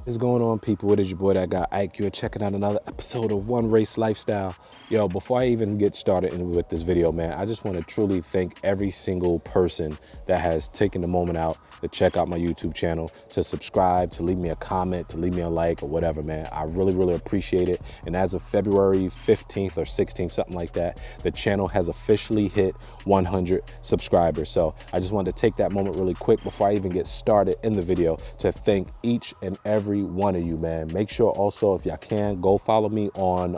What's going on, people? It is your boy That Guy Ike. You're checking out another episode of One Race Lifestyle. Yo, before I even get started with this video, man, I just want to truly thank every single person that has taken the moment out to check out my YouTube channel, to subscribe, to leave me a comment, to leave me a like or whatever, man. I really appreciate it. And as of February 15th or 16th, something like that, the channel has officially hit 100 subscribers. So I just wanted to take that moment really quick before I even get started in the video to thank each and every one of you, man. Make sure also, if y'all can, go follow me on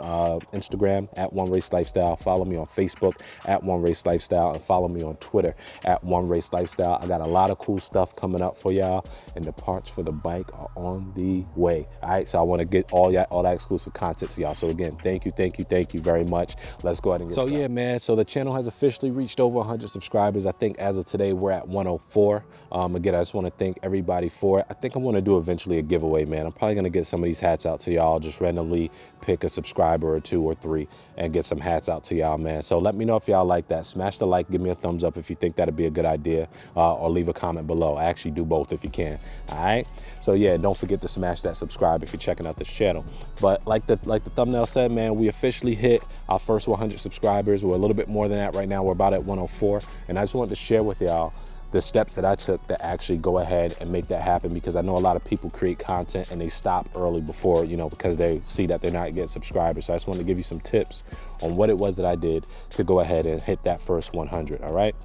Instagram at One Race Lifestyle, follow me on Facebook at One Race Lifestyle, and follow me on Twitter at One Race Lifestyle. I got a lot of cool stuff coming up for y'all, and the parts for the bike are on the way. All right, so I want to get all that exclusive content to y'all. So again, thank you very much. Let's go ahead and get started. Yeah, man, so the channel has officially reached over 100 subscribers. I think as of today we're at 104. Again, I just want to thank everybody for it. I think I'm going to do eventually a giveaway, man. I'm probably going to get some of these hats out to y'all, just randomly pick a subscriber or 2 or 3 and get some hats out to y'all, man. So let me know if y'all like that. Smash the like, give me a thumbs up if you think that'd be a good idea, or leave a comment below. I actually do both if you can. All right, so yeah, don't forget to smash that subscribe if you're checking out this channel. But like the thumbnail said, man, we officially hit our first 100 subscribers. We're a little bit more than that right now. We're about at 104, and I just wanted to share with y'all the steps that I took to actually go ahead and make that happen, because I know a lot of people create content and they stop early before, you know, because they see that they're not getting subscribers. So I just wanted to give you some tips on what it was that I did to go ahead and hit that first 100. All right,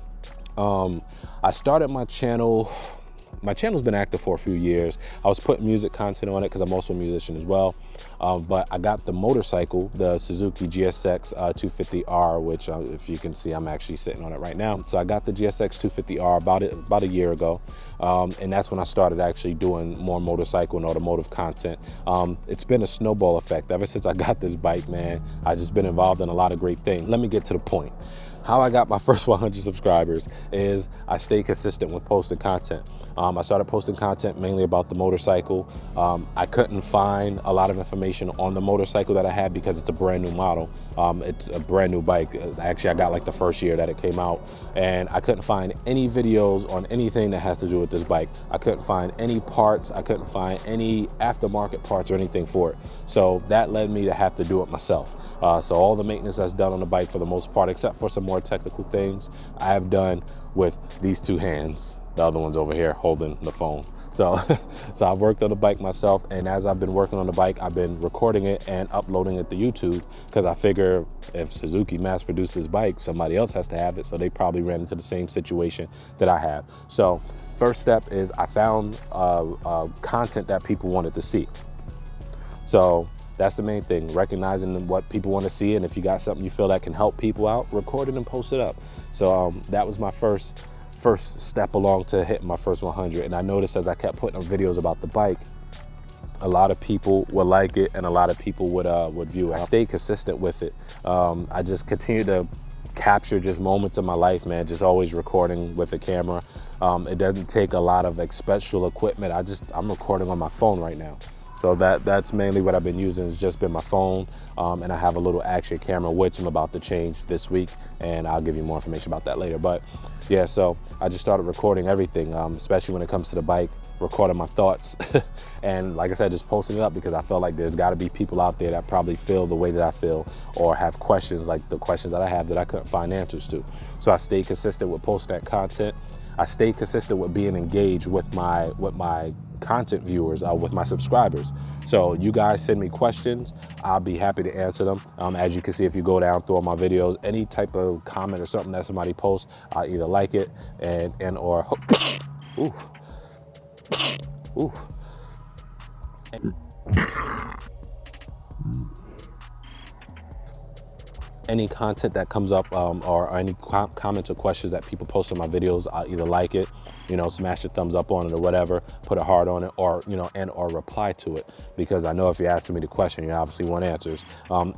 I started my channel. My channel's been active for a few years. I was putting music content on it because I'm also a musician as well. But I got the motorcycle, the Suzuki GSX 250R, which if you can see, I'm actually sitting on it right now. So I got the GSX 250R about a year ago. And that's when I started actually doing more motorcycle and automotive content. It's been a snowball effect. Ever since I got this bike, man, I've just been involved in a lot of great things. Let me get to the point. How I got my first 100 subscribers is I stayed consistent with posting content. I started posting content mainly about the motorcycle. I couldn't find a lot of information on the motorcycle that I had because it's a brand new model. It's a brand new bike. Actually, I got like the first year that it came out, and I couldn't find any videos on anything that has to do with this bike. I couldn't find any parts. I couldn't find any aftermarket parts or anything for it. So that led me to have to do it myself. So all the maintenance that's done on the bike for the most part, except for some more technical things, I have done with these 2 hands. The other one's over here holding the phone. So I've worked on the bike myself, and as I've been working on the bike, I've been recording it and uploading it to YouTube, because I figure if Suzuki mass produced this bike, somebody else has to have it. So they probably ran into the same situation that I have. So first step is I found content that people wanted to see. So that's the main thing, recognizing what people want to see, and if you got something you feel that can help people out, record it and post it up. So that was my first step along to hitting my first 100. And I noticed as I kept putting up videos about the bike, a lot of people would like it and a lot of people would view it. I stayed consistent with it. I just continued to capture just moments of my life, man, just always recording with a camera. It doesn't take a lot of special equipment. I'm recording on my phone right now. So that's mainly what I've been using, has just been my phone. And I have a little action camera, which I'm about to change this week, and I'll give you more information about that later. But yeah, so I just started recording everything, especially when it comes to the bike, recording my thoughts. And like I said, just posting it up, because I felt like there's got to be people out there that probably feel the way that I feel, or have questions like the questions that I have that I couldn't find answers to. So I stayed consistent with posting that content. I stayed consistent with being engaged with my content viewers, with my subscribers. So you guys send me questions, I'll be happy to answer them. As you can see, if you go down through all my videos, any type of comment or something that somebody posts, I'll either like it and or ooh, ooh. Any content that comes up, or any comments or questions that people post in my videos, I'll either like it, you know, smash a thumbs up on it or whatever, put a heart on it, or, you know, and or reply to it, because I know if you're asking me the question, you obviously want answers.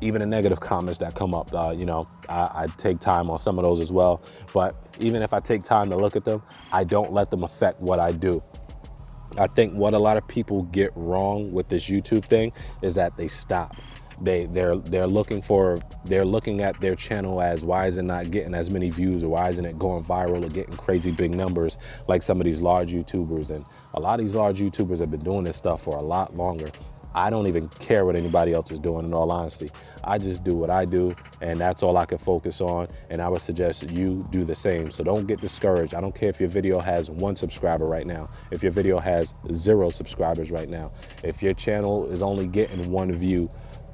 Even the negative comments that come up, you know, I take time on some of those as well. But even if I take time to look at them, I don't let them affect what I do. I think what a lot of people get wrong with this YouTube thing is that they stop. they're looking at their channel as, why is it not getting as many views, or why isn't it going viral or getting crazy big numbers like some of these large YouTubers. And a lot of these large YouTubers have been doing this stuff for a lot longer. I don't even care what anybody else is doing, in all honesty. I just do what I do, and that's all I can focus on, and I would suggest you do the same. So don't get discouraged. I don't care if your video has 1 subscriber right now, if your video has 0 subscribers right now, if your channel is only getting 1 view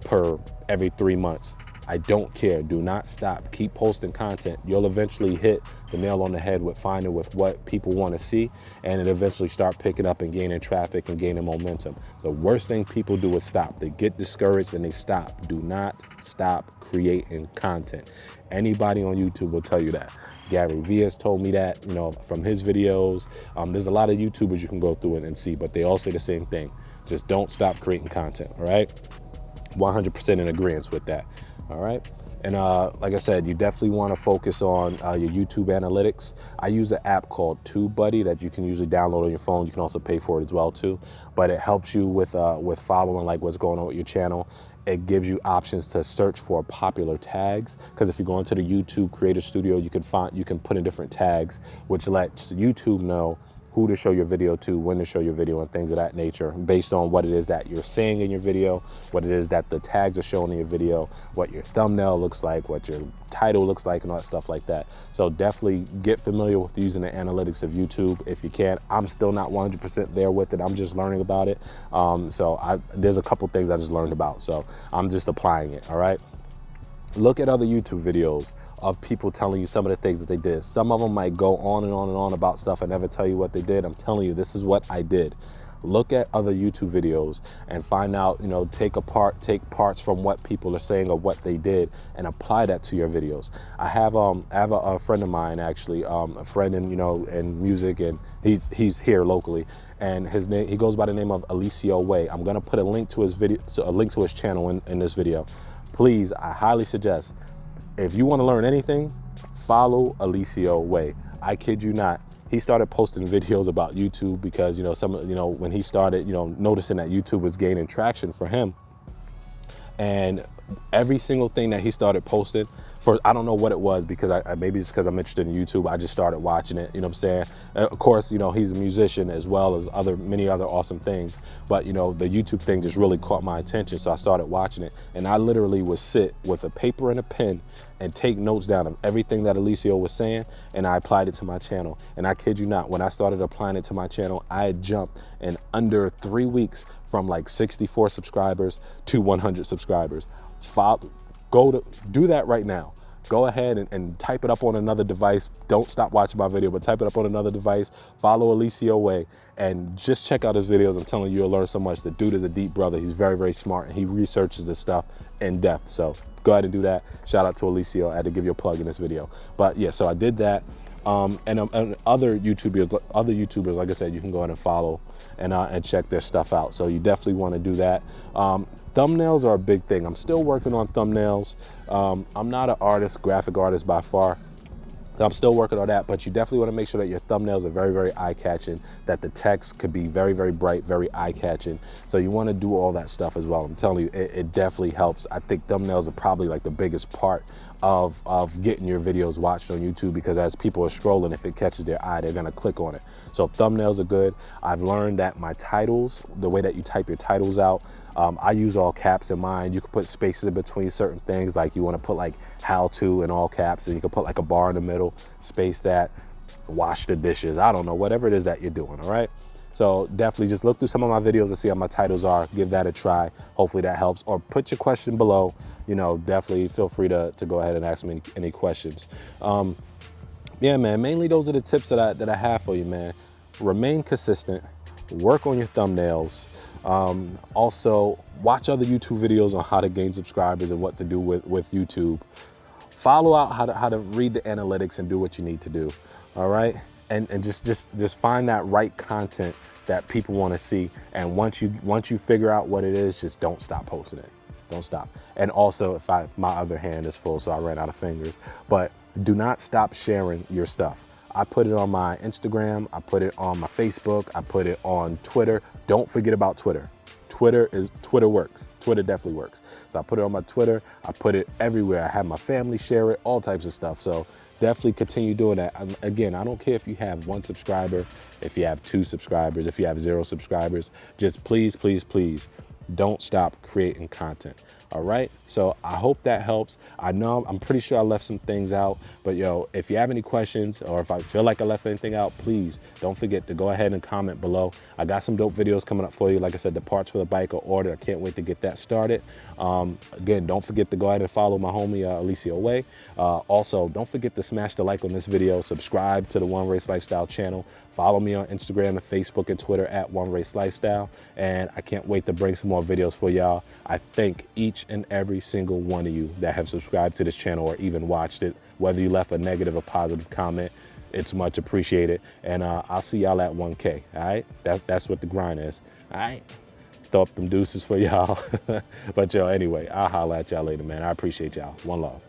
per every 3 months. I don't care. Do not stop. Keep posting content. You'll eventually hit the nail on the head with finding with what people want to see, and it eventually start picking up and gaining traffic and gaining momentum. The worst thing people do is stop. They get discouraged and they stop. Do not stop creating content. Anybody on YouTube will tell you that. Gary Vee has told me that, you know, from his videos. There's a lot of YouTubers you can go through it and see, but they all say the same thing. Just don't stop creating content, all right? 100% in agreement with that. All right. And like I said, you definitely want to focus on your YouTube analytics. I use an app called TubeBuddy that you can usually download on your phone. You can also pay for it as well too. But it helps you with following like what's going on with your channel. It gives you options to search for popular tags, because if you go into the YouTube Creator Studio, you can put in different tags, which lets YouTube know who to show your video to, when to show your video, and things of that nature, based on what it is that you're saying in your video, what it is that the tags are showing in your video, what your thumbnail looks like, what your title looks like, and all that stuff like that. So definitely get familiar with using the analytics of YouTube if you can. I'm still not 100% there with it. I'm just learning about it. There's a couple things I just learned about, so I'm just applying it, all right? Look at other YouTube videos of people telling you some of the things that they did. Some of them might go on and on and on about stuff and never tell you what they did. I'm telling you, this is what I did. Look at other YouTube videos and find out, you know, take parts from what people are saying or what they did and apply that to your videos. I have a friend of mine, actually, a friend in music, and he's here locally, and he goes by the name of Alicio Way. I'm gonna put a link to his video, a link to his channel in this video. Please, I highly suggest, if you want to learn anything, follow Alicio Way. I kid you not. He started posting videos about YouTube because, when he started, noticing that YouTube was gaining traction for him. And every single thing that he started posting, I don't know what it was, because maybe it's because I'm interested in YouTube. I just started watching it, you know what I'm saying? Of course, he's a musician as well as many other awesome things. But, the YouTube thing just really caught my attention. So I started watching it, and I literally would sit with a paper and a pen and take notes down of everything that Alicio was saying, and I applied it to my channel. And I kid you not, when I started applying it to my channel, I had jumped in under 3 weeks from like 64 subscribers to 100 subscribers. Do that right now. Go ahead and type it up on another device. Don't stop watching my video, but type it up on another device. Follow Alicio Way and just check out his videos. I'm telling you, you'll learn so much. The dude is a deep brother. He's very, very smart, and he researches this stuff in depth. So go ahead and do that. Shout out to Alicio. I had to give you a plug in this video. But yeah, so I did that. And other YouTubers, like I said, you can go ahead and follow and check their stuff out. So you definitely want to do that. Thumbnails are a big thing. I'm still working on thumbnails. I'm not an graphic artist by far. I'm still working on that, but you definitely want to make sure that your thumbnails are very, very eye-catching, that the text could be very, very bright, very eye-catching. So you want to do all that stuff as well. I'm telling you, it definitely helps. I think thumbnails are probably like the biggest part of getting your videos watched on YouTube, because as people are scrolling, if it catches their eye, they're going to click on it. So thumbnails are good. I've learned that my titles, the way that you type your titles out, I use all caps in mine. You can put spaces in between certain things, like you want to put like how to in all caps, and you can put like a bar in the middle, space that, wash the dishes, I don't know, whatever it is that you're doing, all right? So definitely just look through some of my videos and see how my titles are. Give that a try. Hopefully that helps. Or put your question below. Definitely feel free to go ahead and ask me any questions. Yeah, man, mainly those are the tips that I have for you, man. Remain consistent. Work on your thumbnails. Also, watch other YouTube videos on how to gain subscribers and what to do with YouTube. Follow out how to read the analytics and do what you need to do. All right, and just find that right content that people want to see. And once you figure out what it is, just don't stop posting it. Don't stop. And also, my other hand is full, so I ran out of fingers. But do not stop sharing your stuff. I put it on my Instagram, I put it on my Facebook, I put it on Twitter. Don't forget about Twitter. Twitter works. Twitter definitely works. So I put it on my Twitter. I put it everywhere. I have my family share it, all types of stuff. So definitely continue doing that. Again, I don't care if you have 1 subscriber, if you have 2 subscribers, if you have 0 subscribers, just please, please, please don't stop creating content. All right, so I hope that helps. I'm pretty sure I left some things out, but yo, if you have any questions or if I feel like I left anything out, please don't forget to go ahead and comment below. I got some dope videos coming up for you. Like I said, the parts for the bike are ordered. I can't wait to get that started. Again, don't forget to go ahead and follow my homie Alicia Way. Also, don't forget to smash the like on this video, subscribe to the One Race Lifestyle channel. Follow me on Instagram and Facebook and Twitter at One Race Lifestyle. And I can't wait to bring some more videos for y'all. I thank each and every single one of you that have subscribed to this channel or even watched it. Whether you left a negative or positive comment, it's much appreciated. And I'll see y'all at 1K, all right? That's what the grind is, all right? Throw up them deuces for y'all. But yo, anyway, I'll holla at y'all later, man. I appreciate y'all. One love.